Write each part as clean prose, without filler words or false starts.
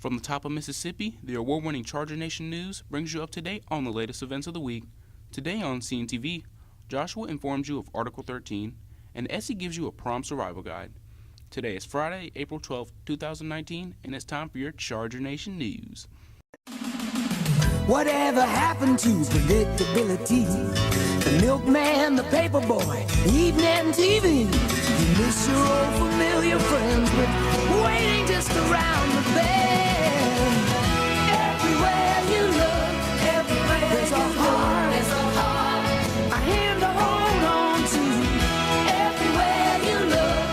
From the top of Mississippi, the award-winning Charger Nation News brings you up to date on the latest events of the week. Today on CNTV, Joshua informs you of Article 13, and Essie gives you a prom survival guide. Today is Friday, April 12, 2019, and it's time for your Charger Nation News. Whatever happened to predictability? The milkman, the paperboy, evening TV. You miss your old familiar friends, but waiting just around the bend. Everywhere you look, there's a heart, a hand to hold on to. Everywhere you look,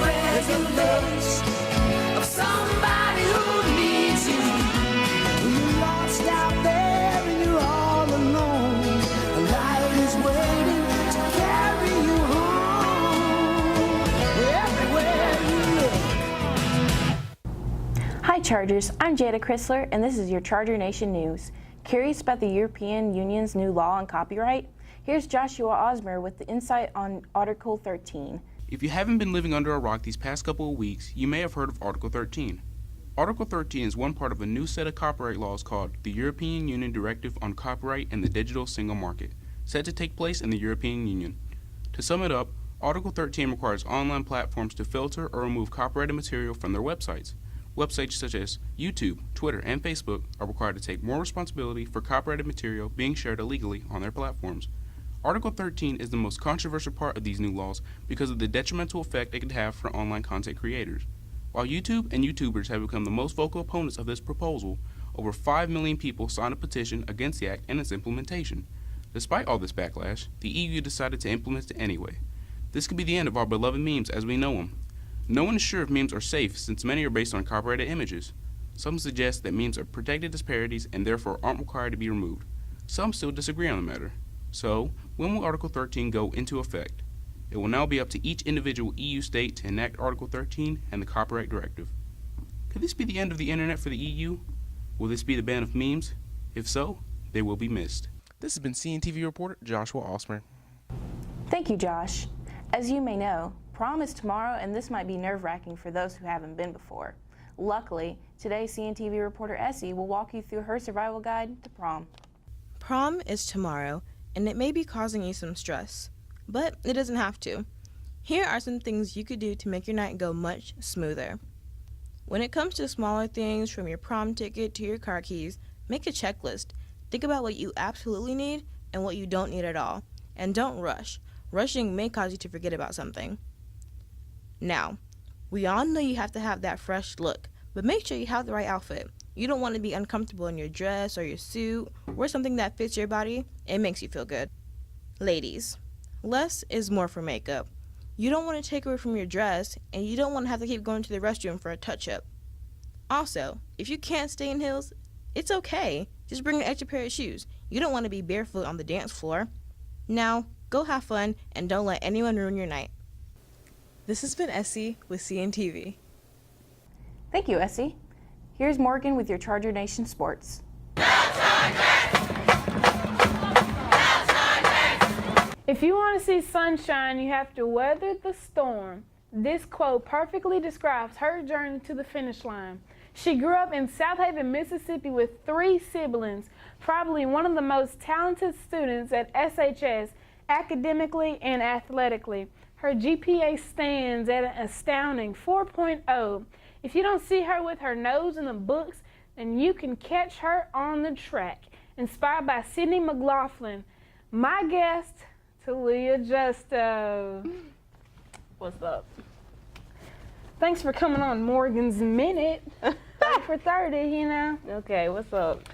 there's a love of somebody who needs you. When you're lost out there and you're all alone, a light is waiting to carry you home. Everywhere you look. Hi Chargers, I'm Jada Chrysler and this is your Charger Nation News. Curious about the European Union's new law on copyright? Here's Joshua Osmer with the insight on Article 13. If you haven't been living under a rock these past couple of weeks, you may have heard of Article 13. Article 13 is one part of a new set of copyright laws called the European Union Directive on Copyright and the Digital Single Market, set to take place in the European Union. To sum it up, Article 13 requires online platforms to filter or remove copyrighted material from their websites. Websites such as YouTube, Twitter, and Facebook are required to take more responsibility for copyrighted material being shared illegally on their platforms. Article 13 is the most controversial part of these new laws because of the detrimental effect it could have for online content creators. While YouTube and YouTubers have become the most vocal opponents of this proposal, over 5 million people signed a petition against the act and its implementation. Despite all this backlash, the EU decided to implement it anyway. This could be the end of our beloved memes as we know them. No one is sure if memes are safe since many are based on copyrighted images. Some suggest that memes are protected as parodies and therefore aren't required to be removed. Some still disagree on the matter. So, when will Article 13 go into effect? It will now be up to each individual EU state to enact Article 13 and the Copyright Directive. Could this be the end of the internet for the EU? Will this be the ban of memes? If so, they will be missed. This has been CNTV reporter Joshua Osmer. Thank you, Josh. As you may know, prom is tomorrow and this might be nerve-wracking for those who haven't been before. Luckily, today CNTV reporter Essie will walk you through her survival guide to prom. Prom is tomorrow and it may be causing you some stress, but it doesn't have to. Here are some things you could do to make your night go much smoother. When it comes to smaller things from your prom ticket to your car keys, make a checklist. Think about what you absolutely need and what you don't need at all. And don't rush. Rushing may cause you to forget about something. Now, we all know you have to have that fresh look, but make sure you have the right outfit. You don't want to be uncomfortable in your dress or your suit. Wear something that fits your body and makes you feel good. Ladies, less is more for makeup. You don't want to take away from your dress, and you don't want to have to keep going to the restroom for a touch-up. Also, if you can't stay in heels, it's okay. Just bring an extra pair of shoes. You don't want to be barefoot on the dance floor. Now, go have fun, and don't let anyone ruin your night. This has been Essie with CNTV. Thank you, Essie. Here's Morgan with your Charger Nation Sports. If you want to see sunshine, you have to weather the storm. This quote perfectly describes her journey to the finish line. She grew up in South Haven, Mississippi with 3 siblings, probably one of the most talented students at SHS, academically and athletically. Her GPA stands at an astounding 4.0. If you don't see her with her nose in the books, then you can catch her on the track. Inspired by Sydney McLaughlin, my guest, Talia Justo. What's up? Thanks for coming on Morgan's Minute. 30 for 30, you know. Okay, what's up?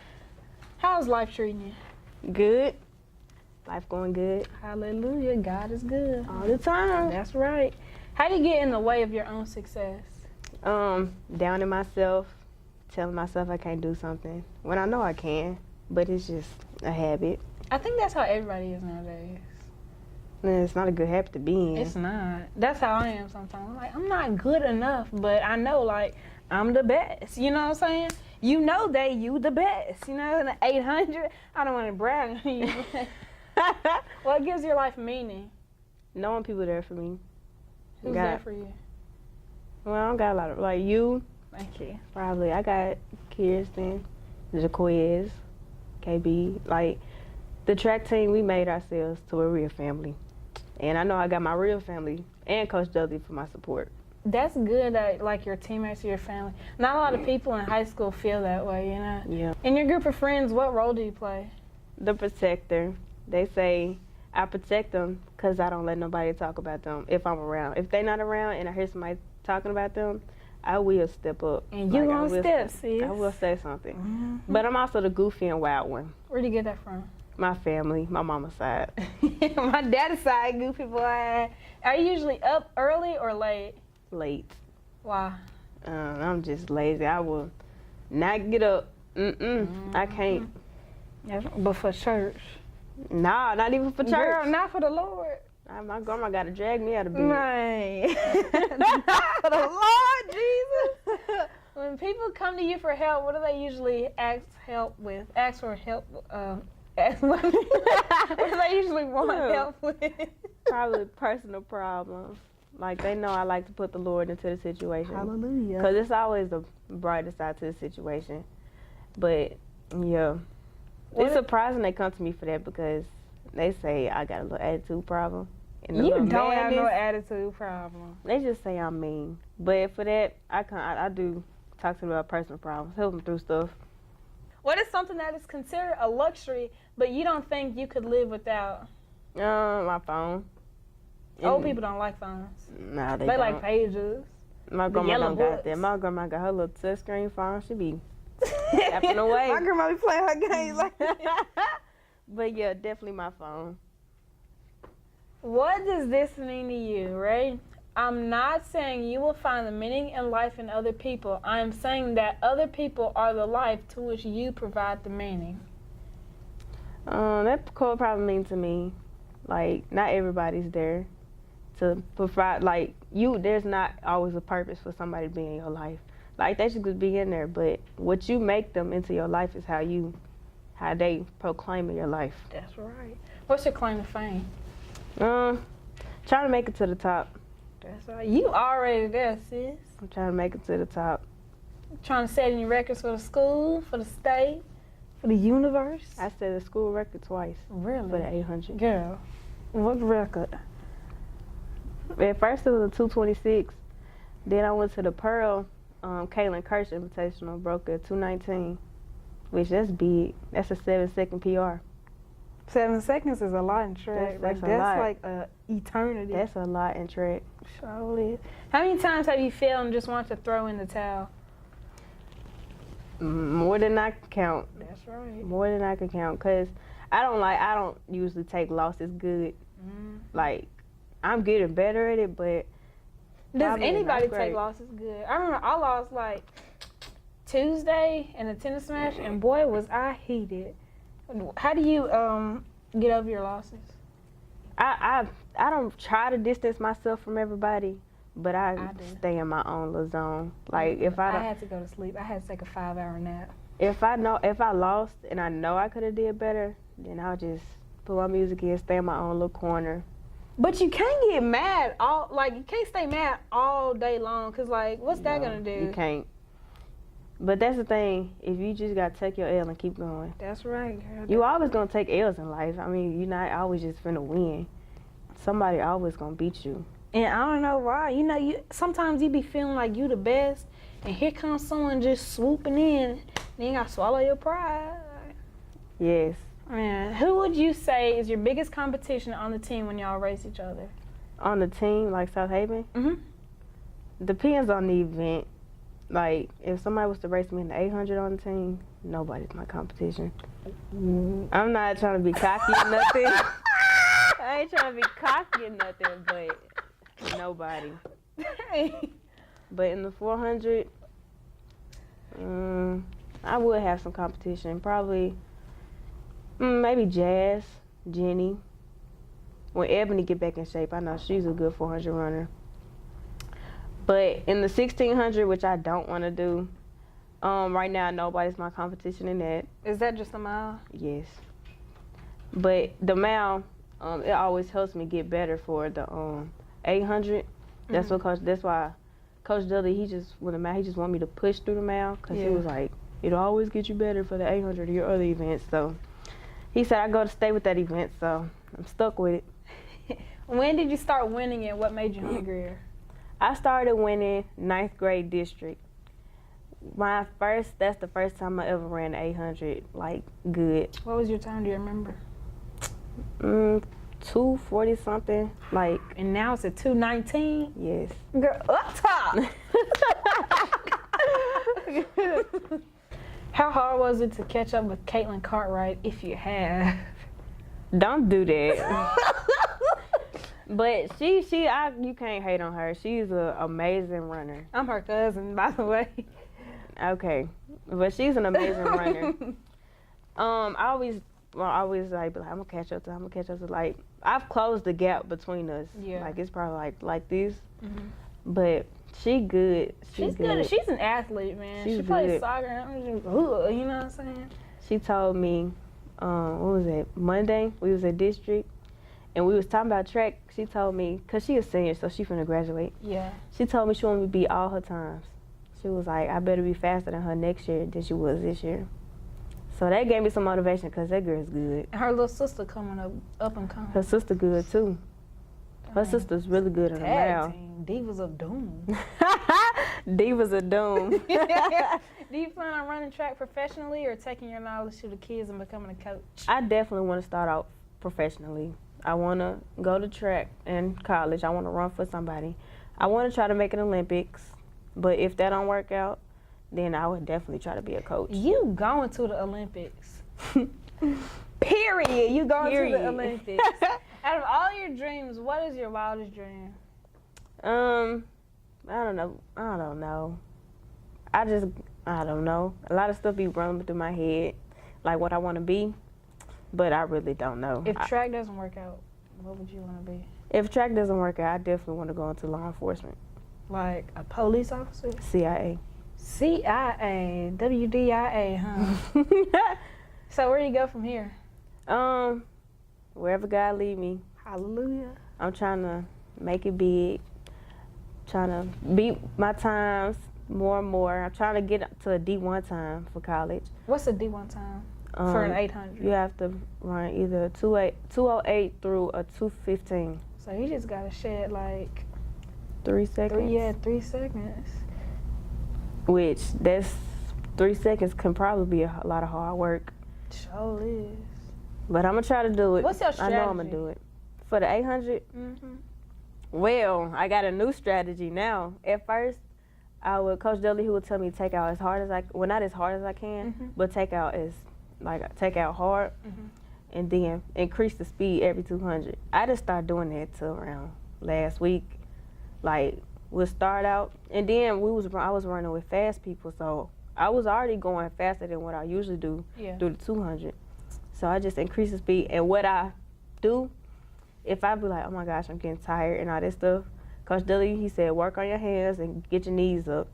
How's life treating you? Good. Life going good. Hallelujah, God is good. All the time. That's right. How do you get in the way of your own success? Downing myself, telling myself I can't do something when I know I can, but it's just a habit. I think that's how everybody is nowadays. And it's not a good habit to be in. It's not. That's how I am sometimes. Like, I'm not good enough, but I know, like, I'm the best. You know what I'm saying? You know that you the best. You know, in the 800, I don't want to brag on you. What gives your life meaning? Knowing people there for me. Who's there for you? Well, I don't got a lot of, like you, Thank you. Probably. I got Kirsten, Jaquez, KB. Like, the track team, we made ourselves to a real family. And I know I got my real family and Coach Dudley for my support. That's good that, like, your teammates are your family. Not a lot of people in high school feel that way, you know? Yeah. In your group of friends, what role do you play? The protector. They say I protect them because I don't let nobody talk about them if I'm around. If they're not around and I hear somebody talking about them, I will step up. And you gonna step, sis. I will say something. Mm-hmm. But I'm also the goofy and wild one. Where'd you get that from? My family, my mama's side. My daddy's side, goofy boy. Are you usually up early or late? Late. Why? I'm just lazy. I will not get up. I can't. Yeah, but for church. Nah, not even for church. Girl, not for the Lord. My grandma got to drag me out of bed. Man. Not for the Lord, Jesus. When people come to you for help, what do they usually ask for help? What do they usually want help with? Probably personal problems. Like, they know I like to put the Lord into the situation. Hallelujah. Because it's always the brighter side to the situation. But, yeah. It's surprising they come to me for that because they say I got a little attitude problem. And You don't have no attitude problem. They just say I'm mean. But for that, I do talk to them about personal problems, help them through stuff. What is something that is considered a luxury, but you don't think you could live without? My phone. Old people don't like phones. Nah, they They don't. like pages. My grandma yellow don't got books. that. My grandma got her little touchscreen phone. She be tapping away. My grandma be playing her games like But yeah, definitely my phone. What does this mean to you, Ray? I'm not saying you will find the meaning in life in other people. I am saying that other people are the life to which you provide the meaning. That could probably mean to me, like, not everybody's there to provide, like, there's not always a purpose for somebody to be in your life. Like, they should just be in there, but what you make them into your life is how they proclaim in your life. That's right. What's your claim to fame? Trying to make it to the top. That's right. You already there, sis. I'm trying to make it to the top. Trying to set any records for the school, for the state, for the universe. I set a school record twice Really? for the 800. Girl, what record? At first it was a 226. Then I went to the Pearl, Caitlin Kirsch Invitational, broke a 219, which that's big. That's a 7-second PR. 7 seconds is a lot in track. That's a that's lot. like eternity. That's a lot in track. Surely. How many times have you failed and just want to throw in the towel? More than I can count. That's right. More than I can count, cause I don't usually take losses good. Like, I'm getting better at it, but Does probably anybody not great. take losses good? I remember I lost like Tuesday in a tennis match, and boy was I heated. How do you get over your losses? I don't try to distance myself from everybody, but I do. stay in my own little zone. Like, if I I don't, had to go to sleep. I had to take a 5-hour nap. if I lost and I know I could have did better, then I'll just put my music in, stay in my own little corner. But you can't get mad you can't stay mad all day long, cause like, what's that gonna do? You can't. But that's the thing. If you just gotta take your L and keep going. That's right, girl. You always gonna take L's in life. I mean, you're not always just finna win. Somebody always gonna beat you. And I don't know why. You know, sometimes you be feeling like you the best, and here comes someone just swooping in. Then you gotta swallow your pride. Yes. Man, who would you say is your biggest competition on the team when y'all race each other? On the team, like South Haven, depends on the event. Like, if somebody was to race me in the 800 on the team, nobody's my competition. I'm not trying to be cocky or nothing. I ain't trying to be cocky or nothing, but nobody. But in the 400, I would have some competition. Probably, maybe Jazz, Jenny. When Ebony get back in shape, I know she's a good 400 runner. But in the 1600, which I don't want to do, right now nobody's my competition in that. Is that just a mile? Yes. But the mile, it always helps me get better for the 800. That's why Coach Dudley, he just wanted me to push through the mile because he Yeah. was like, it'll always get you better for the 800 or your other events. So he said I go to stay with that event, so I'm stuck with it. When did you start winning and what made you hungrier? I started winning 9th grade district. That's the first time I ever ran 800, like, good. What was your time, do you remember? 240 something, like, And now it's at 219? yes. Girl, up top! How hard was it to catch up with Caitlin Cartwright, if you have? Don't do that. But you can't hate on her. She's an amazing runner. I'm her cousin, by the way. Okay, but she's an amazing runner. I always like, I'm gonna catch up to. Like, I've closed the gap between us. Yeah. Like, it's probably like this. Mhm. But she good. She's good. She's an athlete, man. She's she plays good. soccer. You know what I'm saying? She told me, what was it, Monday, we was at district, and we was talking about track. She told me, because she a senior, so she finna graduate. Yeah. She told me she wanted me to beat all her times. She was like, I better be faster than her next year than she was this year. So that gave me some motivation because that girl's good. And her little sister coming up and coming. Her sister good too. Her sister's really good in the Tag mile. team, Divas of Doom. Divas of doom. Do you plan on running track professionally or taking your knowledge to the kids and becoming a coach? I definitely want to start out professionally. I want to go to track in college. I want to run for somebody. I want to try to make an Olympics. But if that don't work out, then I would definitely try to be a coach. You going to the Olympics. Period. You going to the Olympics. Out of all your dreams, what is your wildest dream? I don't know. I don't know. I don't know. A lot of stuff be running through my head, like what I want to be, but I really don't know. If track doesn't work out, what would you want to be? If track doesn't work out, I definitely want to go into law enforcement. Like a police officer? CIA. CIA, WDIA, huh? So where do you go from here? Wherever God lead me. Hallelujah. I'm trying to make it big, trying to beat my times more and more. I'm trying to get to a D1 time for college. What's a D1 time for an 800? You have to run either 208 through a 215. So you just got to shed like 3 seconds. 3 seconds. Which, that's 3 seconds can probably be a lot of hard work. Sure is. But I'm going to try to do it. What's your I know I'm going strategy? to do it. For the 800, well, I got a new strategy now. At first, Coach Dudley, he would tell me to take out as hard as not as hard as I can, but take out hard, and then increase the speed every 200. I just started doing that till around last week. Like, we'll start out, and then I was running with fast people, so I was already going faster than what I usually do through the 200. So I just increase the speed, and what I do, if I be like, oh my gosh, I'm getting tired and all this stuff, Coach Dudley, he said, work on your hands and get your knees up.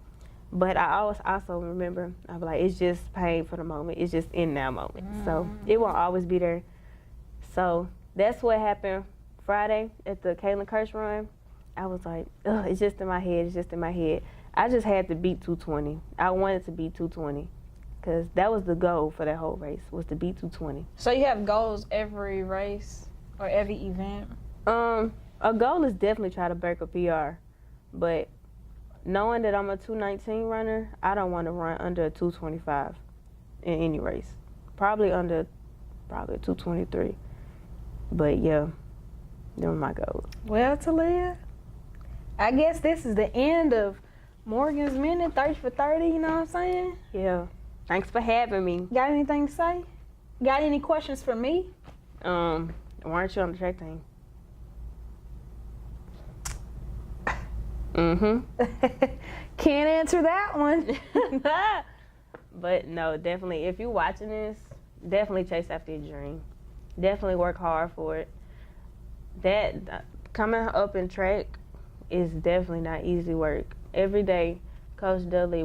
But I always also remember, I be like, it's just pain for the moment. It's just in that moment. So it won't always be there. So that's what happened Friday at the Caitlin Kirsch run. I was like, ugh, it's just in my head. It's just in my head. I just had to beat 220. I wanted to beat 220 because that was the goal for that whole race, was to beat 220. So you have goals every race or every event? A goal is definitely try to break a PR, but knowing that I'm a 219 runner, I don't want to run under a 225 in any race. Probably a 223. But yeah, those are my goals. Well, Talia, I guess this is the end of Morgan's Minute, 30 for 30, you know what I'm saying? Yeah. Thanks for having me. Got anything to say? Got any questions for me? Weren't you on the track team? Can't answer that one. But no, definitely, if you're watching this, definitely chase after your dream. Definitely work hard for it. That coming up in track is definitely not easy work. Every day, Coach Dudley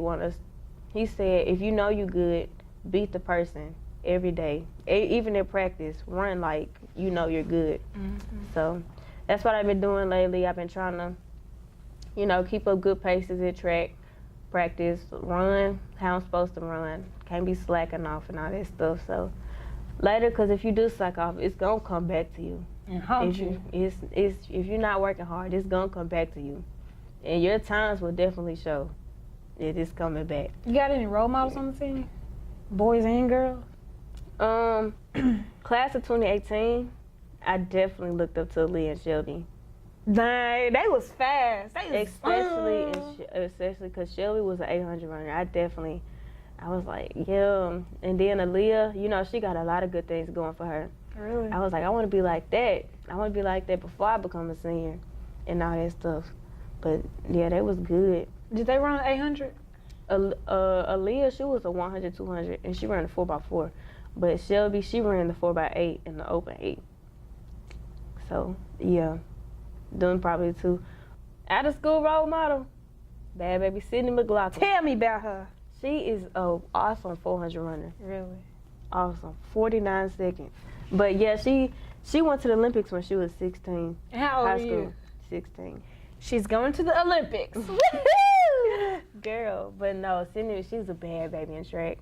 he said, if you know you good, beat the person every day. Even in practice, run like you know you're good. So that's what I've been doing lately. I've been trying to You know, keep up good paces at track, practice, run how I'm supposed to run. Can't be slacking off and all that stuff. So later, because if you do slack off, it's gonna come back to you. And haunt If you. if you're not working hard, it's gonna come back to you, and your times will definitely show it is coming back. You got any role models on the team? Boys and girls? Class of 2018, I definitely looked up to Lee and Shelby. Dang, they was fast. They was Especially because Shelby was an 800 runner. I was like, yeah. And then Aaliyah, you know, she got a lot of good things going for her. Really? I was like, I want to be like that. I want to be like that before I become a senior and all that stuff. But yeah, they was good. Did they run 800? Aaliyah, she was a 100, 200, and she ran a 4x4. But Shelby, she ran the 4x8 and the open 8. So yeah, them probably two. Out of school role model, bad baby Sydney McLaughlin. Tell me about her. She is a awesome 400 runner. Really? Awesome, 49 seconds. But yeah, she went to the Olympics when she was 16. And how old High are school, you? 16. She's going to the Olympics. Girl, but no, Sydney, she's a bad baby in track.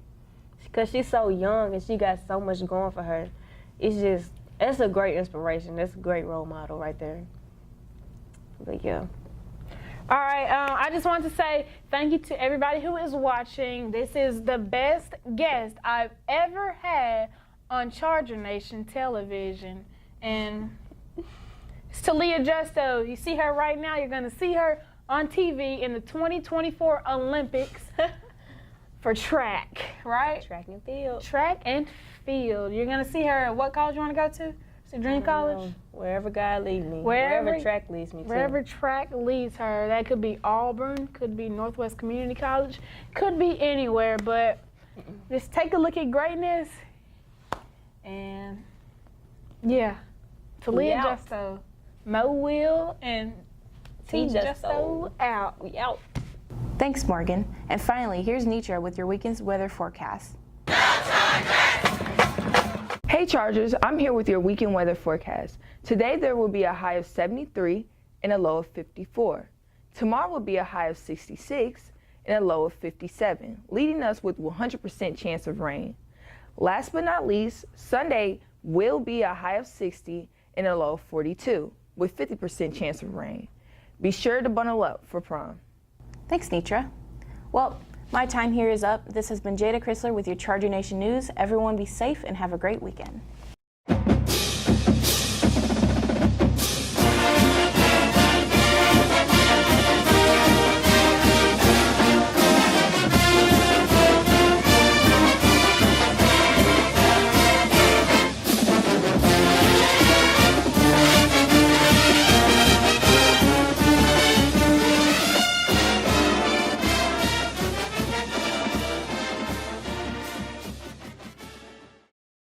Because she's so young and she got so much going for her. It's a great inspiration. That's a great role model right there. But yeah. All right, I just want to say thank you to everybody who is watching. This is the best guest I've ever had on Charger Nation television. And it's Talia Justo. You see her right now. You're going to see her on TV in the 2024 Olympics for track, right? Track and field. Track and field. You're going to see her at what college you want to go to? Is it Dream College? Wherever God leads me. Wherever Wherever track leads me to. Wherever track leads her. That could be Auburn, could be Northwest Community College, could be anywhere, but just take a look at greatness. And yeah, Talia Justo, Mo Will, and T Justo out. We out. Thanks, Morgan. And finally, here's Nitra with your weekend's weather forecast. Hey Chargers, I'm here with your weekend weather forecast. Today there will be a high of 73 and a low of 54. Tomorrow will be a high of 66 and a low of 57, leaving us with 100% chance of rain. Last but not least, Sunday will be a high of 60 and a low of 42, with 50% chance of rain. Be sure to bundle up for prom. Thanks, Nitra. Well, my time here is up. This has been Jada Chrysler with your Charger Nation News. Everyone be safe and have a great weekend.